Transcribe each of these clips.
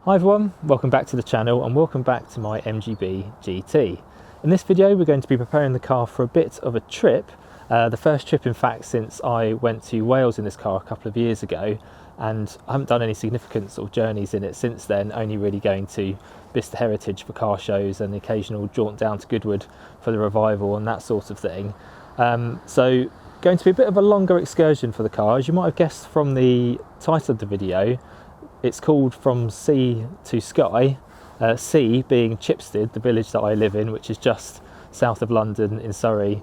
Hi everyone, welcome back to the channel and welcome back to my MGB GT. In this video we're going to be preparing the car for a bit of a trip, the first trip in fact since I went to Wales in this car a couple of years ago, and I haven't done any significant sort of journeys in it since then, only really going to Bicester Heritage for car shows and the occasional jaunt down to Goodwood for the revival and that sort of thing. So going to be a bit of a longer excursion for the car. As you might have guessed from the title of the video, it's called From Sea to Skye, Sea being Chipstead, the village that I live in, which is just south of London in Surrey,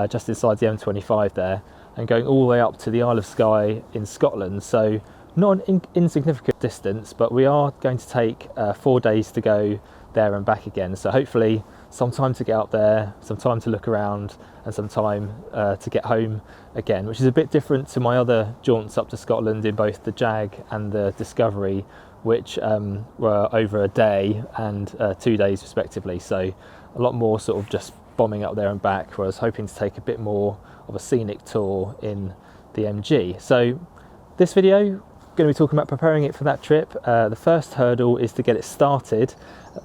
just inside the M25 there, and going all the way up to the Isle of Skye in Scotland. So not an insignificant distance, but we are going to take 4 days to go there and back again. So hopefully some time to get up there, some time to look around, and some time to get home again, which is a bit different to my other jaunts up to Scotland in both the Jag and the Discovery, which were over a day and 2 days respectively. So a lot more sort of just bombing up there and back, whereas hoping to take a bit more of a scenic tour in the MG. So this video, going to be talking about preparing it for that trip. The first hurdle is to get it started,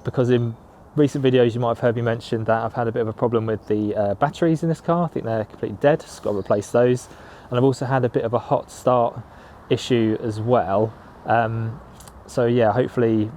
because in recent videos you might have heard me mention that I've had a bit of a problem with the batteries in this car. I think they're completely dead, just got to replace those. And I've also had a bit of a hot start issue as well. So yeah, hopefully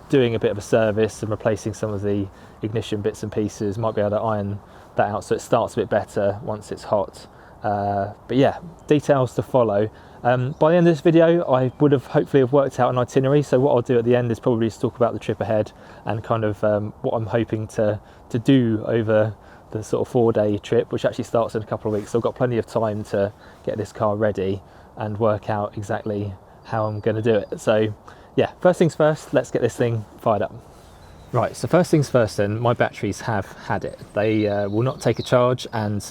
doing a bit of a service and replacing some of the ignition bits and pieces might be able to iron that out so it starts a bit better once it's hot. But yeah, details to follow. By the end of this video I would have hopefully worked out an itinerary, so what I'll do at the end is probably just talk about the trip ahead and kind of what I'm hoping to do over the sort of 4-day trip, which actually starts in a couple of weeks. So I've got plenty of time to get this car ready and work out exactly how I'm going to do it. So yeah, first things first, let's get this thing fired up. Right, so first things first then, my batteries have had it. They will not take a charge, and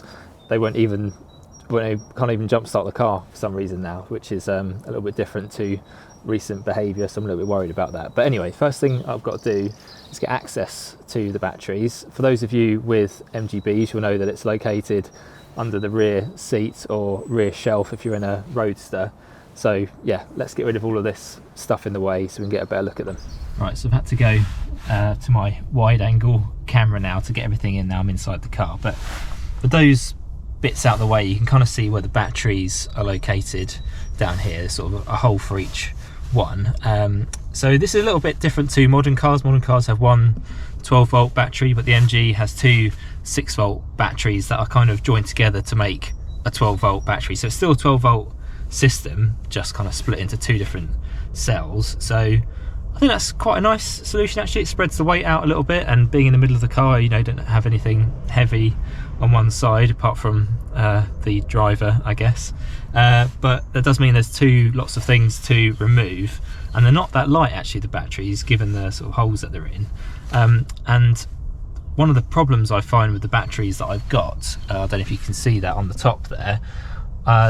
they can't even jump start the car for some reason now, which is a little bit different to recent behaviour, so I'm a little bit worried about that. But anyway, first thing I've got to do is get access to the batteries. For those of you with MGBs, you'll know that it's located under the rear seat or rear shelf if you're in a Roadster. So yeah, let's get rid of all of this stuff in the way so we can get a better look at them. Right, so I've had to go to my wide angle camera now to get everything in. Now I'm inside the car, but with those bits out the way you can kind of see where the batteries are located down here. There's sort of a hole for each one. So this is a little bit different to modern cars. Modern cars have one 12-volt battery, but the MG has two 6-volt batteries that are kind of joined together to make a 12-volt battery. So it's still a 12-volt system, just kind of split into two different cells. So I think that's quite a nice solution actually. It spreads the weight out a little bit, and being in the middle of the car, you know, don't have anything heavy on one side apart from the driver, I guess. But that does mean there's lots of things to remove, and they're not that light actually, the batteries, given the sort of holes that they're in. And one of the problems I find with the batteries that I've got, I don't know if you can see that on the top there,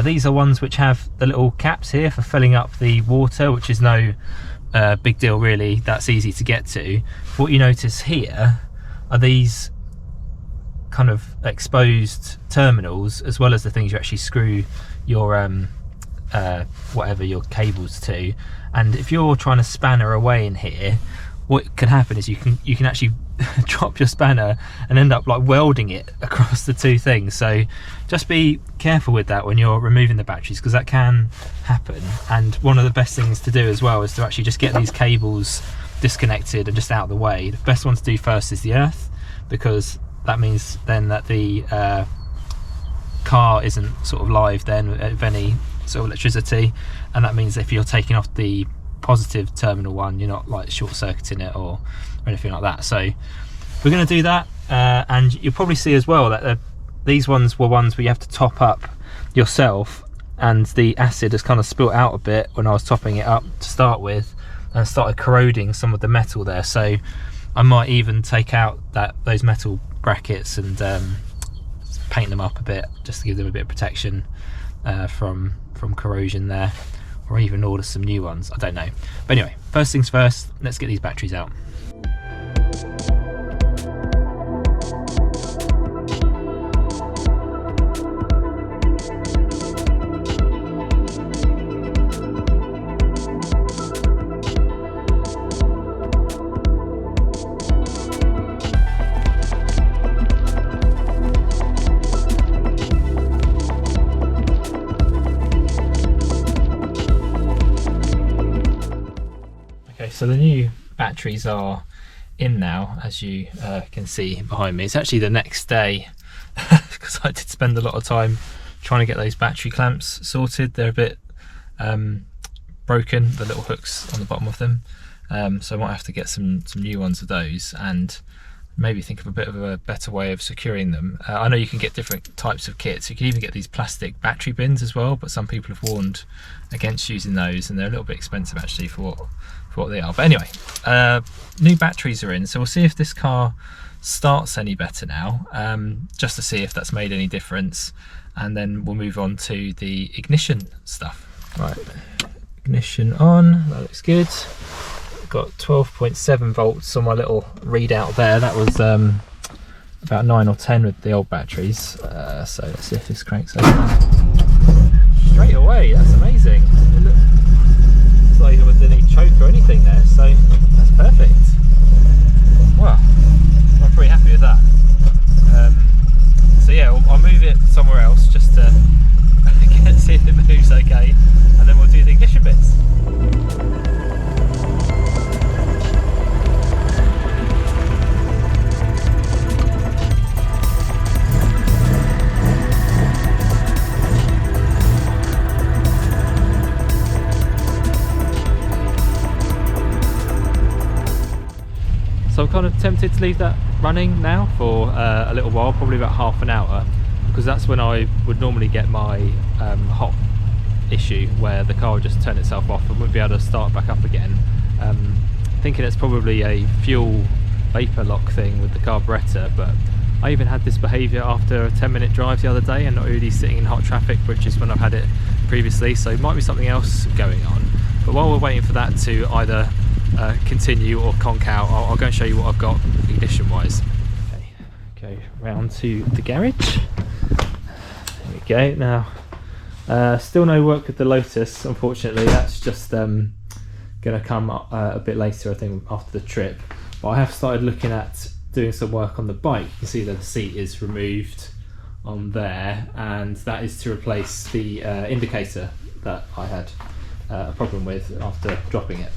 these are ones which have the little caps here for filling up the water, which is no big deal really, that's easy to get to. What you notice here are these kind of exposed terminals, as well as the things you actually screw your whatever your cables to. And if you're trying to spanner away in here, what can happen is you can actually drop your spanner and end up like welding it across the two things. So just be careful with that when you're removing the batteries, because that can happen. And one of the best things to do as well is to actually just get these cables disconnected and just out of the way. The best one to do first is the earth, because that means then that the car isn't sort of live then with any sort of electricity, and that means if you're taking off the positive terminal one, you're not like short-circuiting it or anything like that. So we're going to do that, and you'll probably see as well that these ones were ones where you have to top up yourself, and the acid has kind of spilt out a bit when I was topping it up to start with, and started corroding some of the metal there. So I might even take out those metal brackets and paint them up a bit, just to give them a bit of protection from corrosion there, or even order some new ones, I don't know. But anyway, first things first, let's get these batteries out. so the new batteries are in now, as you can see behind me. It's actually the next day because I did spend a lot of time trying to get those battery clamps sorted. They're a bit broken, the little hooks on the bottom of them, so I might have to get some new ones of those and maybe think of a bit of a better way of securing them. I know you can get different types of kits. You can even get these plastic battery bins as well, but some people have warned against using those, and they're a little bit expensive actually for what they are. But anyway, new batteries are in, so we'll see if this car starts any better now, just to see if that's made any difference, and then we'll move on to the ignition stuff. Right, ignition on, that looks good. Got 12.7 volts on my little readout there. That was about 9 or 10 with the old batteries. So let's see if this cranks open. Straight away, that's amazing. It's like there wasn't any choke or anything there, so that's perfect. Wow, I'm pretty happy with that. So yeah, I'll move it somewhere else just to see if it moves okay, and then we'll do the ignition bits. So I'm kind of tempted to leave that running now for a little while, probably about half an hour, because that's when I would normally get my hot issue where the car would just turn itself off and wouldn't be able to start back up again. Thinking it's probably a fuel vapor lock thing with the carburettor, but I even had this behaviour after a 10-minute drive the other day and not really sitting in hot traffic, which is when I've had it previously, so it might be something else going on. But while we're waiting for that to either continue or conk out, I'll go and show you what I've got ignition wise. Okay, go round to the garage. There we go. Now still no work with the Lotus, unfortunately. That's just going to come a bit later, I think, after the trip. But I have started looking at doing some work on the bike. You can see that the seat is removed on there, and that is to replace the indicator that I had a problem with after dropping it.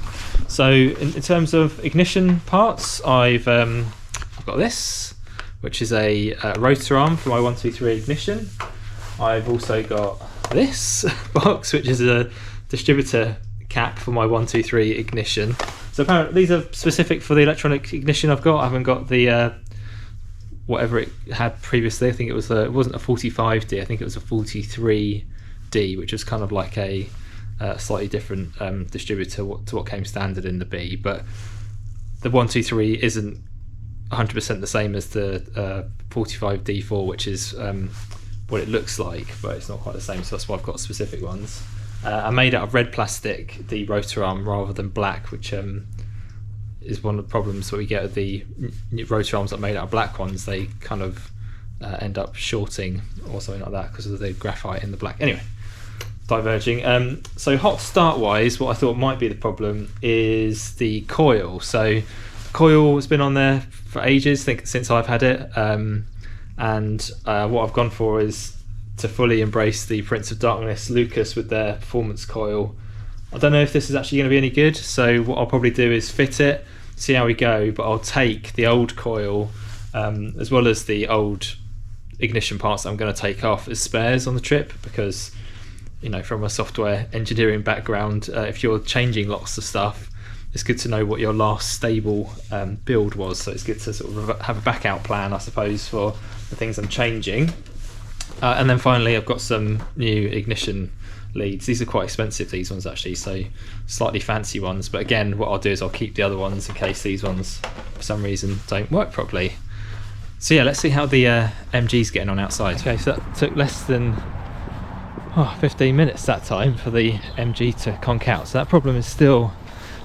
So in terms of ignition parts, I've got this, which is a rotor arm for my 123 ignition. I've also got this box, which is a distributor cap for my 123 ignition. So apparently these are specific for the electronic ignition I've got. I haven't got the whatever it had previously. I think it was it wasn't a 45D, I think it was a 43D, which was kind of like a slightly different distributor to what came standard in the B. But the 123 isn't 100% the same as the 45D4, which is what it looks like, but it's not quite the same, so that's why I've got specific ones. I made out of red plastic the rotor arm rather than black, which is one of the problems that we get with the rotor arms that are made out of black ones. They kind of end up shorting or something like that because of the graphite in the black. Anyway, diverging. So hot start wise, what I thought might be the problem is the coil. So the coil has been on there for ages, I think since I've had it, and what I've gone for is to fully embrace the Prince of Darkness Lucas with their performance coil. I don't know if this is actually going to be any good, so what I'll probably do is fit it, see how we go, but I'll take the old coil as well as the old ignition parts that I'm going to take off as spares on the trip, because, you know, from a software engineering background, if you're changing lots of stuff, it's good to know what your last stable build was, so it's good to sort of have a back out plan, I suppose, for the things I'm changing. And then finally I've got some new ignition leads. These are quite expensive, these ones actually, so slightly fancy ones, but again what I'll do is I'll keep the other ones in case these ones for some reason don't work properly. So yeah, let's see how the MG's getting on outside. Okay, so that took less than 15 minutes that time for the MG to conk out, so that problem is still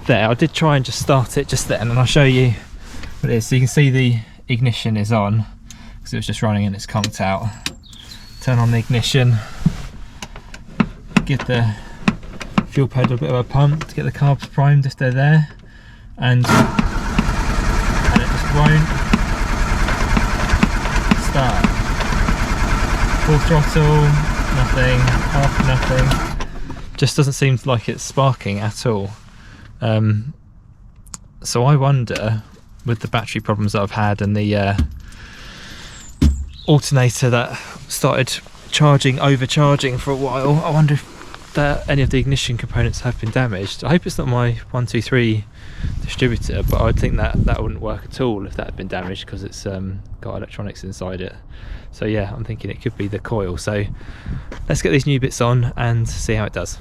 there. I did try and just start it just then, and I'll show you what it is. So you can see the ignition is on because it was just running and it's conked out. Turn on the ignition, give the fuel pedal a bit of a pump to get the carbs primed if they're there, and it just won't start. Full throttle, nothing, half nothing, just doesn't seem like it's sparking at all. So I wonder, with the battery problems that I've had and the alternator that started overcharging for a while, I wonder if any of the ignition components have been damaged. I hope it's not my 123 distributor, but I'd think that wouldn't work at all if that had been damaged, because it's got electronics inside it. So yeah, I'm thinking it could be the coil. So let's get these new bits on and see how it does.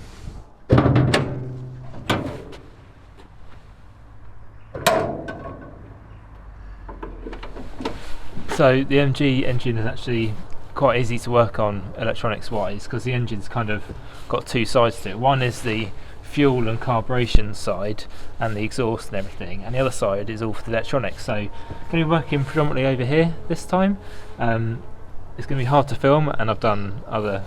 So the MG engine is actually quite easy to work on electronics wise, because the engine's kind of got two sides to it. One is the fuel and carburation side and the exhaust and everything, and the other side is all for the electronics. So I'm going to be working predominantly over here this time. It's going to be hard to film, and I've done other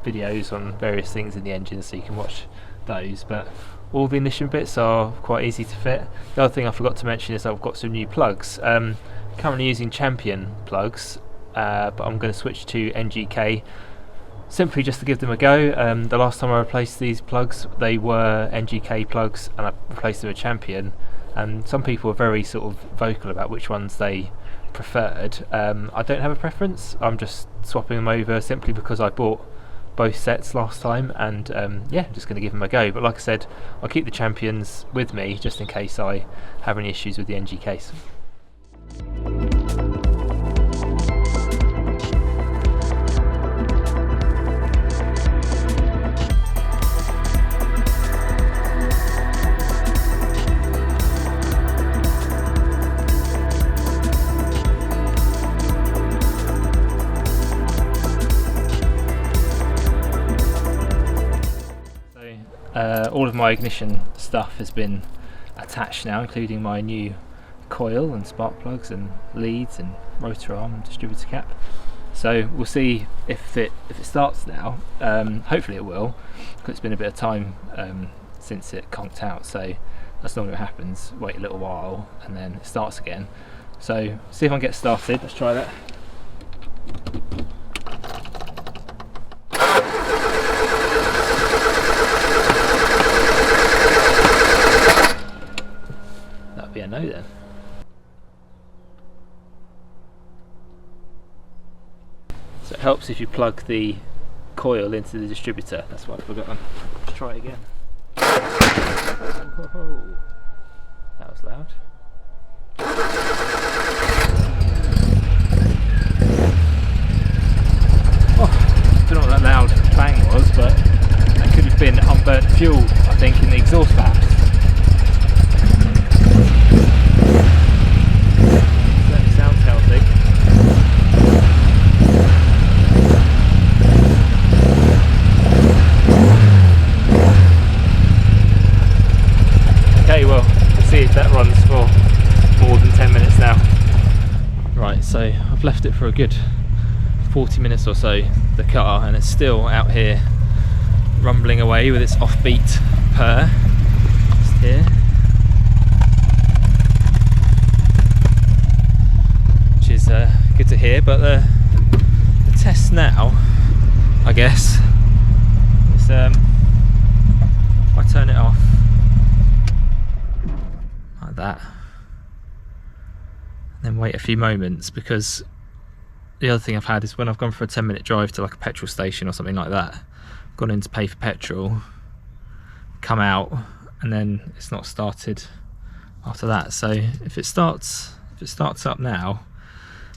videos on various things in the engine, so you can watch those, but all the ignition bits are quite easy to fit. The other thing I forgot to mention is I've got some new plugs. Currently using Champion plugs, but I'm going to switch to MGK simply just to give them a go. The last time I replaced these plugs, they were MGK plugs, and I replaced them with Champion, and some people were very sort of vocal about which ones they preferred. I don't have a preference, I'm just swapping them over simply because I bought both sets last time, and yeah, just going to give them a go. But like I said, I'll keep the Champions with me just in case I have any issues with the MGKs. All of my ignition stuff has been attached now, including my new coil and spark plugs and leads and rotor arm and distributor cap. So we'll see if it starts now. Hopefully it will, because it's been a bit of time since it conked out. So as long as it happens, wait a little while and then it starts again. So see if I can get started. Let's try that. That'd be a no then. So it helps if you plug the coil into the distributor. That's what I've forgotten. Let's try it again. Oh, that was loud. Oh, I don't know what that loud bang was, but that could have been unburnt fuel, I think, in the exhaust perhaps. That sounds healthy. Okay, well, we'll see if that runs for more than 10 minutes now. Right, so I've left it for a good 40 minutes or so, the car, and it's still out here rumbling away with its offbeat purr. Just here. Which is good to hear, but the test now, I guess, is if I turn it off like that, and then wait a few moments, because the other thing I've had is when I've gone for a 10-minute drive to like a petrol station or something like that, gone in to pay for petrol, come out, and then it's not started after that. So if it starts up now,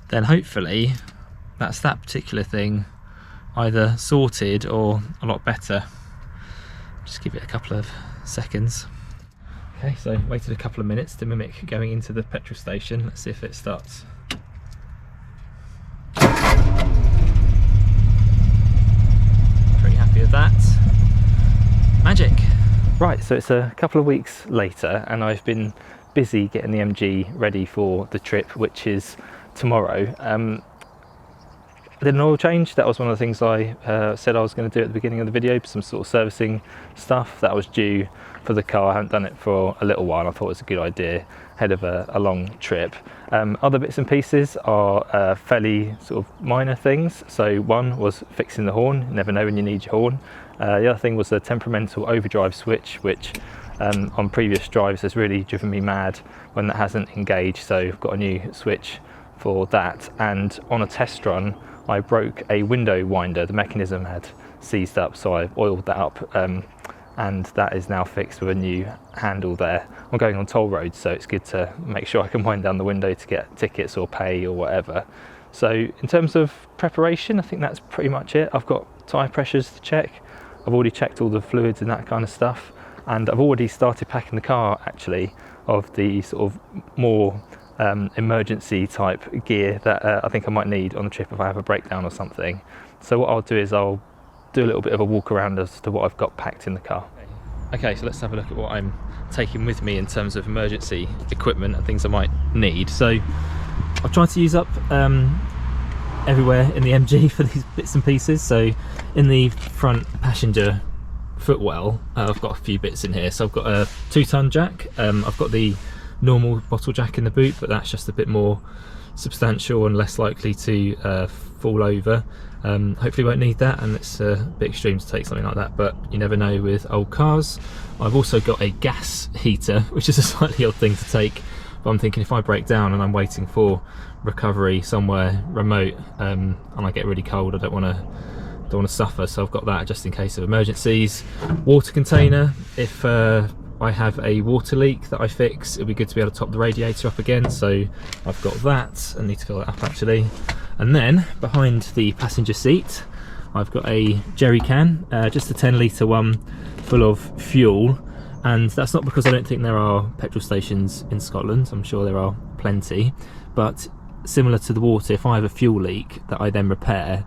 then hopefully that's that particular thing either sorted or a lot better. Just give it a couple of seconds. Okay, so waited a couple of minutes to mimic going into the petrol station. Let's see if it starts. Pretty happy with that. Magic. Right, so it's a couple of weeks later and I've been busy getting the MG ready for the trip, which is tomorrow. I did an oil change. That was one of the things I said I was going to do at the beginning of the video, some sort of servicing stuff that was due for the car. I haven't done it for a little while. I thought it was a good idea ahead of a long trip. Other bits and pieces are fairly sort of minor things. So one was fixing the horn. You never know when you need your horn. The other thing was a temperamental overdrive switch, which on previous drives has really driven me mad when that hasn't engaged, so I've got a new switch for that. And on a test run I broke a window winder, the mechanism had seized up, so I oiled that up, and that is now fixed with a new handle there. I'm going on toll roads, so it's good to make sure I can wind down the window to get tickets or pay or whatever. So in terms of preparation, I think that's pretty much it. I've got tyre pressures to check, I've already checked all the fluids and that kind of stuff, and I've already started packing the car actually of the sort of more emergency type gear that I think I might need on the trip if I have a breakdown or something. So what I'll do is I'll do a little bit of a walk around as to what I've got packed in the car. Okay, so let's have a look at what I'm taking with me in terms of emergency equipment and things I might need. So I've tried to use up everywhere in the MG for these bits and pieces. So in the front passenger footwell, I've got a few bits in here. So I've got a 2-ton jack, I've got the normal bottle jack in the boot, but that's just a bit more substantial and less likely to fall over. Hopefully won't need that, and it's a bit extreme to take something like that, but you never know with old cars. I've also got a gas heater, which is a slightly odd thing to take, but I'm thinking if I break down and I'm waiting for recovery somewhere remote, and I get really cold, I don't want to suffer, so I've got that just in case of emergencies. Water container, if I have a water leak that I fix, it'll be good to be able to top the radiator up again, so I've got that. I need to fill that up actually. And then behind the passenger seat I've got a jerry can, just a 10-litre one full of fuel, and that's not because I don't think there are petrol stations in Scotland, I'm sure there are plenty, but similar to the water, if I have a fuel leak that I then repair,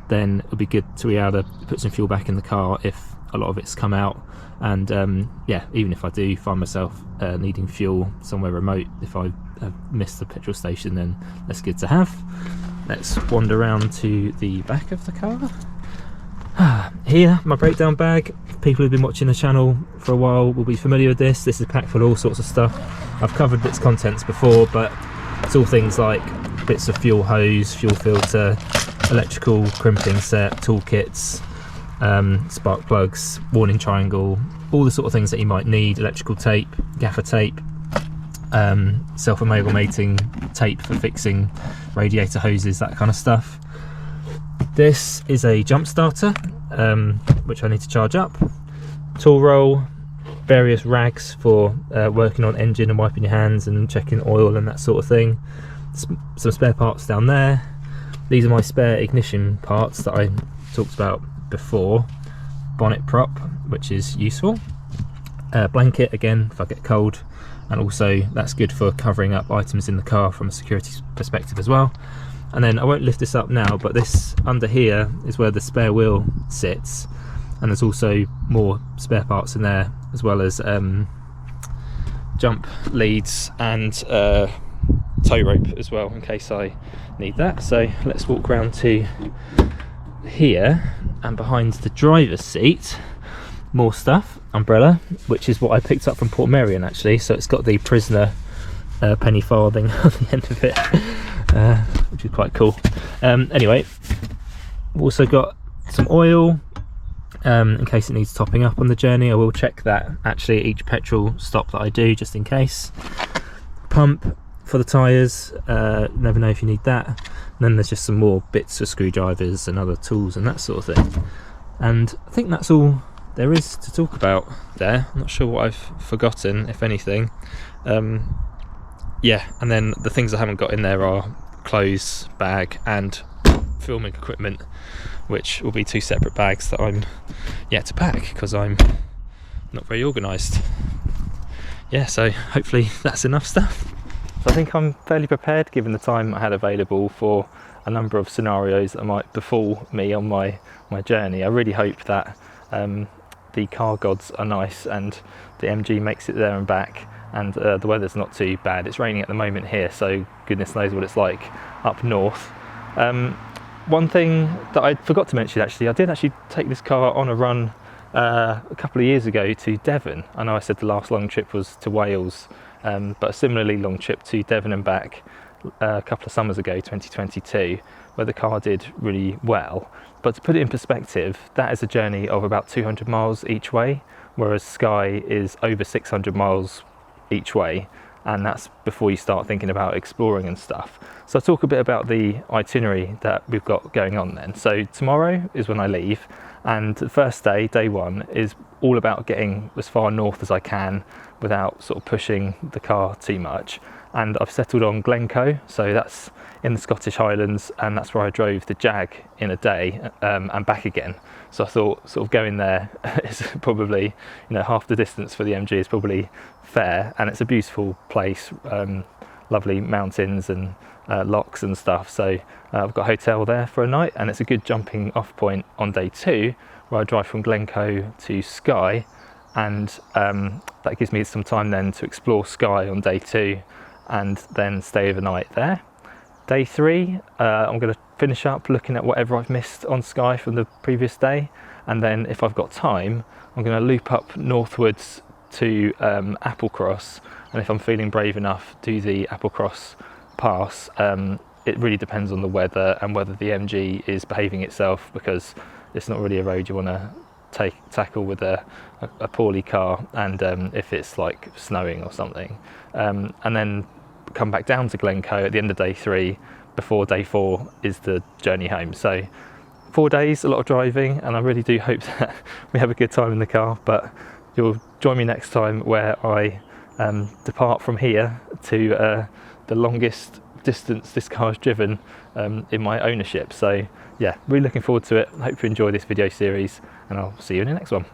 then it'll be good to be able to put some fuel back in the car if a lot of it's come out. And yeah, even if I do find myself needing fuel somewhere remote, if I have missed the petrol station, then that's good to have. Let's wander around to the back of the car. Here, my breakdown bag. People who've been watching the channel for a while will be familiar with this. This is packed full of all sorts of stuff. I've covered its contents before, but it's all things like bits of fuel hose, fuel filter, electrical crimping set, toolkits, spark plugs, warning triangle, all the sort of things that you might need, electrical tape, gaffer tape, self-amalgamating tape for fixing radiator hoses, that kind of stuff. This is a jump starter, which I need to charge up, tool roll, various rags for working on engine and wiping your hands and checking oil and that sort of thing, some spare parts down there. These are my spare ignition parts that I talked about before. Bonnet prop, which is useful. Blanket, again, if I get cold, and also that's good for covering up items in the car from a security perspective as well. And then I won't lift this up now, but this under here is where the spare wheel sits, and there's also more spare parts in there, as well as jump leads and tow rope as well in case I need that. So let's walk around to here, and behind the driver's seat more stuff. Umbrella, which is what I picked up from Port Merion actually, so it's got the prisoner penny farthing on the end of it, which is quite cool. Anyway, we've also got some oil in case it needs topping up on the journey. I will check that actually at each petrol stop that I do, just in case. Pump for the tyres, never know if you need that. And then there's just some more bits for screwdrivers and other tools and that sort of thing. And I think that's all there is to talk about there. I'm not sure what I've forgotten, if anything. Yeah, and then the things I haven't got in there are clothes, bag, and filming equipment, which will be 2 separate bags that I'm yet to pack because I'm not very organised. Yeah, so hopefully that's enough stuff. So I think I'm fairly prepared given the time I had available for a number of scenarios that might befall me on my journey. I really hope that the car gods are nice and the MG makes it there and back, and the weather's not too bad. It's raining at the moment here, so goodness knows what it's like up north. One thing that I forgot to mention actually, I did actually take this car on a run a couple of years ago to Devon. I know I said the last long trip was to Wales, but a similarly long trip to Devon and back a couple of summers ago, 2022, where the car did really well. But to put it in perspective, that is a journey of about 200 miles each way, whereas Skye is over 600 miles each way, and that's before you start thinking about exploring and stuff. So I'll talk a bit about the itinerary that we've got going on then. So tomorrow is when I leave, and the first day, day one, is all about getting as far north as I can without sort of pushing the car too much. And I've settled on Glencoe, so that's in the Scottish Highlands, and that's where I drove the Jag in a day and back again. So I thought sort of going there is probably, you know, half the distance for the MG is probably fair, and it's a beautiful place, lovely mountains and lochs and stuff. So I've got a hotel there for a night, and it's a good jumping off point on day two, where I drive from Glencoe to Skye, and that gives me some time then to explore Skye on day two and then stay overnight there. Day three, I'm going to finish up looking at whatever I've missed on Skye from the previous day, and then if I've got time, I'm going to loop up northwards to Applecross, and if I'm feeling brave enough, do the Applecross Pass. It really depends on the weather and whether the MG is behaving itself, because it's not really a road you want to tackle with a poorly car, and if it's like snowing or something, and then come back down to Glencoe at the end of day three, before day four is the journey home. So 4 days, a lot of driving, and I really do hope that we have a good time in the car. But you'll join me next time where I depart from here to the longest distance this car's driven in my ownership. So yeah, really looking forward to it. I hope you enjoy this video series, and I'll see you in the next one.